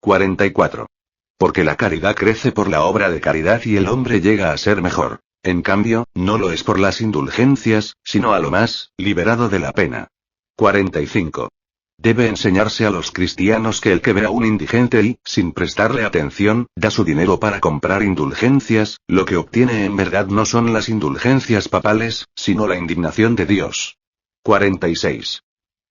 44. Porque la caridad crece por la obra de caridad y el hombre llega a ser mejor. En cambio, no lo es por las indulgencias, sino a lo más, liberado de la pena. 45. Debe enseñarse a los cristianos que el que ve a un indigente y, sin prestarle atención, da su dinero para comprar indulgencias, lo que obtiene en verdad no son las indulgencias papales, sino la indignación de Dios. 46.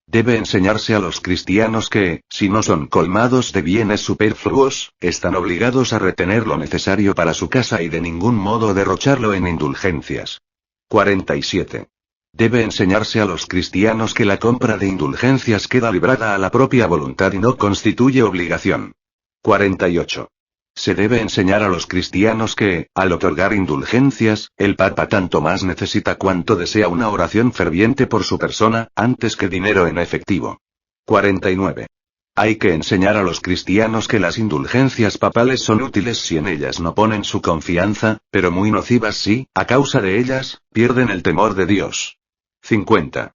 Debe enseñarse a los cristianos que, si no son colmados de bienes superfluos, están obligados a retener lo necesario para su casa y de ningún modo derrocharlo en indulgencias. 47. Debe enseñarse a los cristianos que la compra de indulgencias queda librada a la propia voluntad y no constituye obligación. 48. Se debe enseñar a los cristianos que, al otorgar indulgencias, el Papa tanto más necesita cuanto desea una oración ferviente por su persona, antes que dinero en efectivo. 49. Hay que enseñar a los cristianos que las indulgencias papales son útiles si en ellas no ponen su confianza, pero muy nocivas si, a causa de ellas, pierden el temor de Dios. 50.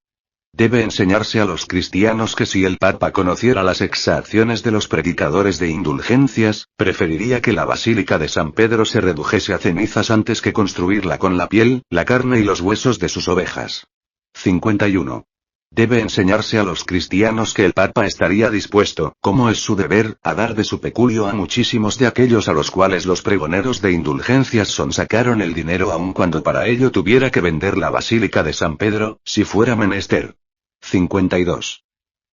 Debe enseñarse a los cristianos que si el Papa conociera las exacciones de los predicadores de indulgencias, preferiría que la Basílica de San Pedro se redujese a cenizas antes que construirla con la piel, la carne y los huesos de sus ovejas. 51. Debe enseñarse a los cristianos que el Papa estaría dispuesto, como es su deber, a dar de su peculio a muchísimos de aquellos a los cuales los pregoneros de indulgencias sonsacaron el dinero aun cuando para ello tuviera que vender la Basílica de San Pedro, si fuera menester. 52.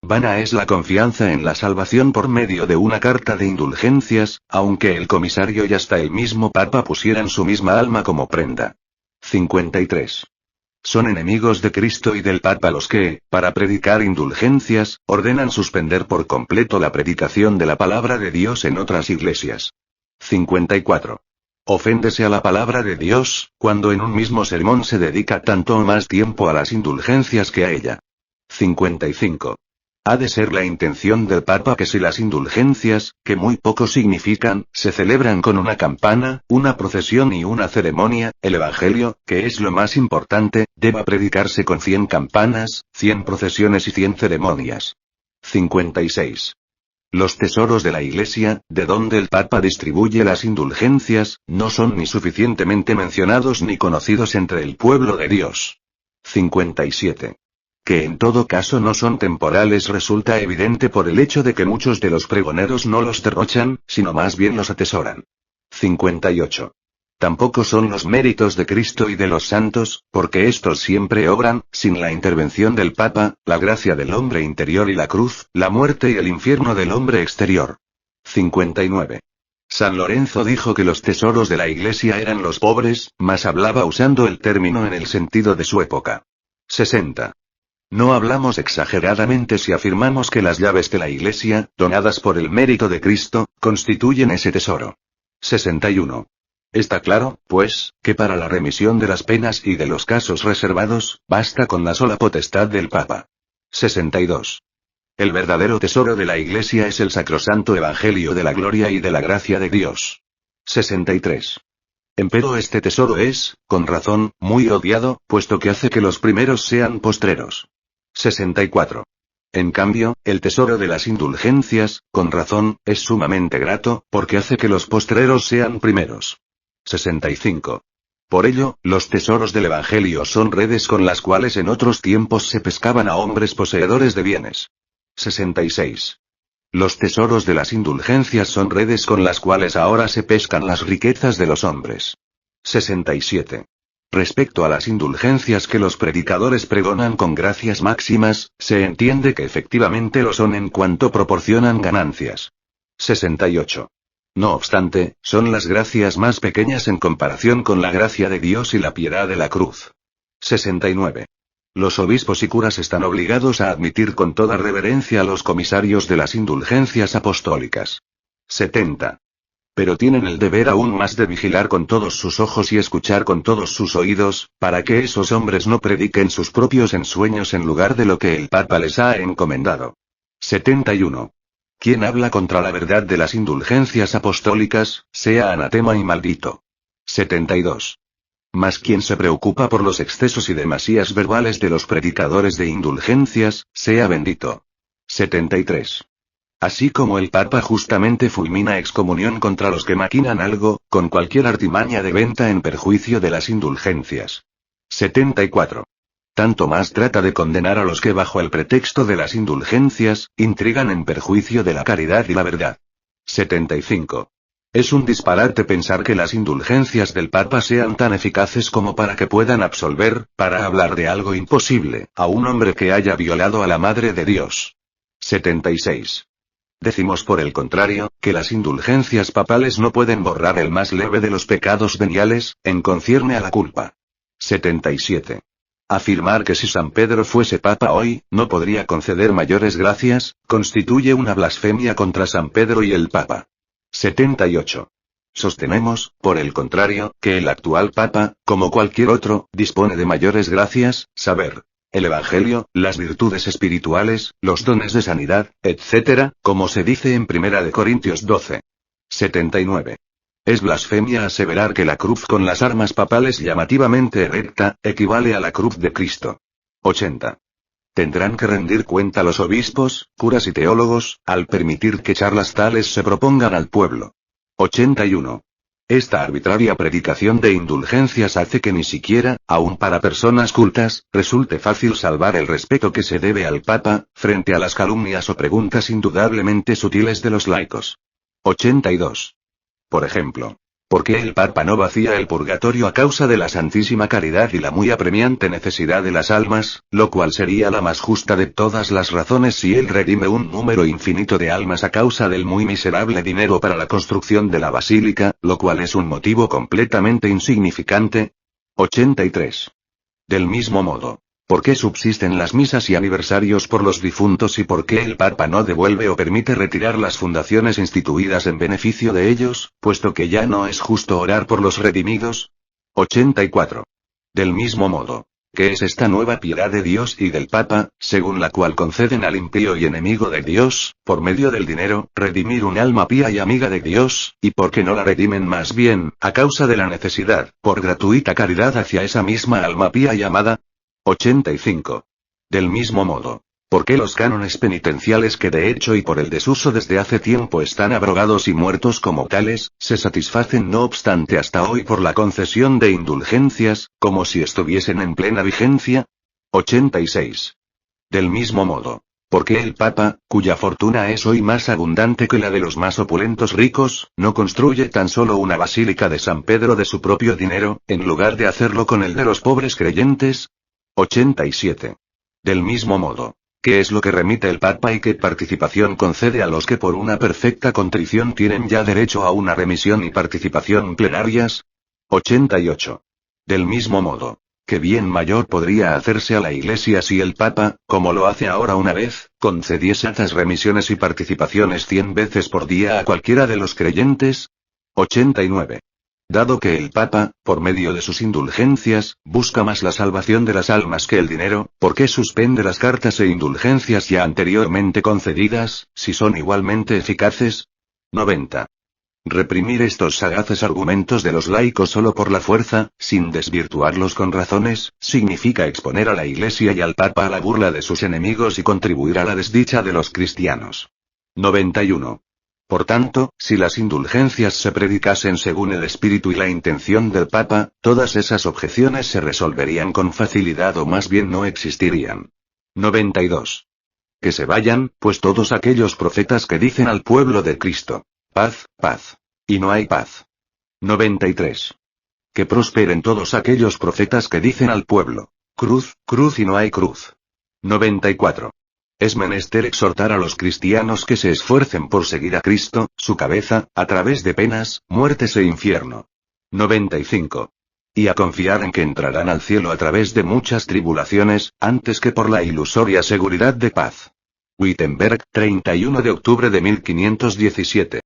Vana es la confianza en la salvación por medio de una carta de indulgencias, aunque el comisario y hasta el mismo Papa pusieran su misma alma como prenda. 53. Son enemigos de Cristo y del Papa los que, para predicar indulgencias, ordenan suspender por completo la predicación de la palabra de Dios en otras iglesias. 54. Oféndese a la palabra de Dios, cuando en un mismo sermón se dedica tanto o más tiempo a las indulgencias que a ella. 55. Ha de ser la intención del Papa que si las indulgencias, que muy poco significan, se celebran con una campana, una procesión y una ceremonia, el Evangelio, que es lo más importante, deba predicarse con 100 campanas, 100 procesiones y 100 ceremonias. 56. Los tesoros de la Iglesia, de donde el Papa distribuye las indulgencias, no son ni suficientemente mencionados ni conocidos entre el pueblo de Dios. 57. Que en todo caso no son temporales resulta evidente por el hecho de que muchos de los pregoneros no los derrochan, sino más bien los atesoran. 58. Tampoco son los méritos de Cristo y de los santos, porque estos siempre obran, sin la intervención del Papa, la gracia del hombre interior y la cruz, la muerte y el infierno del hombre exterior. 59. San Lorenzo dijo que los tesoros de la Iglesia eran los pobres, mas hablaba usando el término en el sentido de su época. 60. No hablamos exageradamente si afirmamos que las llaves de la Iglesia, donadas por el mérito de Cristo, constituyen ese tesoro. 61. Está claro, pues, que para la remisión de las penas y de los casos reservados, basta con la sola potestad del Papa. 62. El verdadero tesoro de la Iglesia es el sacrosanto Evangelio de la gloria y de la gracia de Dios. 63. Empero este tesoro es, con razón, muy odiado, puesto que hace que los primeros sean postreros. 64. En cambio, el tesoro de las indulgencias, con razón, es sumamente grato, porque hace que los postreros sean primeros. 65. Por ello, los tesoros del Evangelio son redes con las cuales en otros tiempos se pescaban a hombres poseedores de bienes. 66. Los tesoros de las indulgencias son redes con las cuales ahora se pescan las riquezas de los hombres. 67. Respecto a las indulgencias que los predicadores pregonan con gracias máximas, se entiende que efectivamente lo son en cuanto proporcionan ganancias. 68. No obstante, son las gracias más pequeñas en comparación con la gracia de Dios y la piedad de la cruz. 69. Los obispos y curas están obligados a admitir con toda reverencia a los comisarios de las indulgencias apostólicas. 70. Pero tienen el deber aún más de vigilar con todos sus ojos y escuchar con todos sus oídos, para que esos hombres no prediquen sus propios ensueños en lugar de lo que el Papa les ha encomendado. 71. Quien habla contra la verdad de las indulgencias apostólicas, sea anatema y maldito. 72. Mas quien se preocupa por los excesos y demasías verbales de los predicadores de indulgencias, sea bendito. 73. Así como el Papa justamente fulmina excomunión contra los que maquinan algo, con cualquier artimaña de venta en perjuicio de las indulgencias. 74. Tanto más trata de condenar a los que bajo el pretexto de las indulgencias, intrigan en perjuicio de la caridad y la verdad. 75. Es un disparate pensar que las indulgencias del Papa sean tan eficaces como para que puedan absolver, para hablar de algo imposible, a un hombre que haya violado a la Madre de Dios. 76. Decimos por el contrario, que las indulgencias papales no pueden borrar el más leve de los pecados veniales, en concierne a la culpa. 77. Afirmar que si San Pedro fuese Papa hoy, no podría conceder mayores gracias, constituye una blasfemia contra San Pedro y el Papa. 78. Sostenemos, por el contrario, que el actual Papa, como cualquier otro, dispone de mayores gracias, saber, el Evangelio, las virtudes espirituales, los dones de sanidad, etc., como se dice en 1 Corintios 12. 79. Es blasfemia aseverar que la cruz con las armas papales llamativamente erecta, equivale a la cruz de Cristo. 80. Tendrán que rendir cuenta los obispos, curas y teólogos, al permitir que charlas tales se propongan al pueblo. 81. Esta arbitraria predicación de indulgencias hace que ni siquiera, aun para personas cultas, resulte fácil salvar el respeto que se debe al Papa, frente a las calumnias o preguntas indudablemente sutiles de los laicos. 82. Por ejemplo, ¿por qué el Papa no vacía el purgatorio a causa de la santísima caridad y la muy apremiante necesidad de las almas, lo cual sería la más justa de todas las razones si él redime un número infinito de almas a causa del muy miserable dinero para la construcción de la basílica, lo cual es un motivo completamente insignificante? 83. Del mismo modo, ¿por qué subsisten las misas y aniversarios por los difuntos y por qué el Papa no devuelve o permite retirar las fundaciones instituidas en beneficio de ellos, puesto que ya no es justo orar por los redimidos? 84. Del mismo modo, ¿qué es esta nueva piedad de Dios y del Papa, según la cual conceden al impío y enemigo de Dios, por medio del dinero, redimir un alma pía y amiga de Dios, y por qué no la redimen más bien, a causa de la necesidad, por gratuita caridad hacia esa misma alma pía y amada? 85. Del mismo modo, ¿por qué los cánones penitenciales que de hecho y por el desuso desde hace tiempo están abrogados y muertos como tales, se satisfacen no obstante hasta hoy por la concesión de indulgencias, como si estuviesen en plena vigencia? 86. Del mismo modo, ¿por qué el Papa, cuya fortuna es hoy más abundante que la de los más opulentos ricos, no construye tan solo una basílica de San Pedro de su propio dinero, en lugar de hacerlo con el de los pobres creyentes? 87. Del mismo modo, ¿qué es lo que remite el Papa y qué participación concede a los que por una perfecta contrición tienen ya derecho a una remisión y participación plenarias? 88. Del mismo modo, ¿qué bien mayor podría hacerse a la Iglesia si el Papa, como lo hace ahora una vez, concediese estas remisiones y participaciones 100 veces por día a cualquiera de los creyentes? 89. Dado que el Papa, por medio de sus indulgencias, busca más la salvación de las almas que el dinero, ¿por qué suspende las cartas e indulgencias ya anteriormente concedidas, si son igualmente eficaces? 90. Reprimir estos sagaces argumentos de los laicos solo por la fuerza, sin desvirtuarlos con razones, significa exponer a la Iglesia y al Papa a la burla de sus enemigos y contribuir a la desdicha de los cristianos. 91. Por tanto, si las indulgencias se predicasen según el espíritu y la intención del Papa, todas esas objeciones se resolverían con facilidad o más bien no existirían. 92. Que se vayan, pues todos aquellos profetas que dicen al pueblo de Cristo, paz, paz. Y no hay paz. 93. Que prosperen todos aquellos profetas que dicen al pueblo, cruz, cruz y no hay cruz. 94. Es menester exhortar a los cristianos que se esfuercen por seguir a Cristo, su cabeza, a través de penas, muertes e infierno. 95. Y a confiar en que entrarán al cielo a través de muchas tribulaciones, antes que por la ilusoria seguridad de paz. Wittenberg, 31 de octubre de 1517.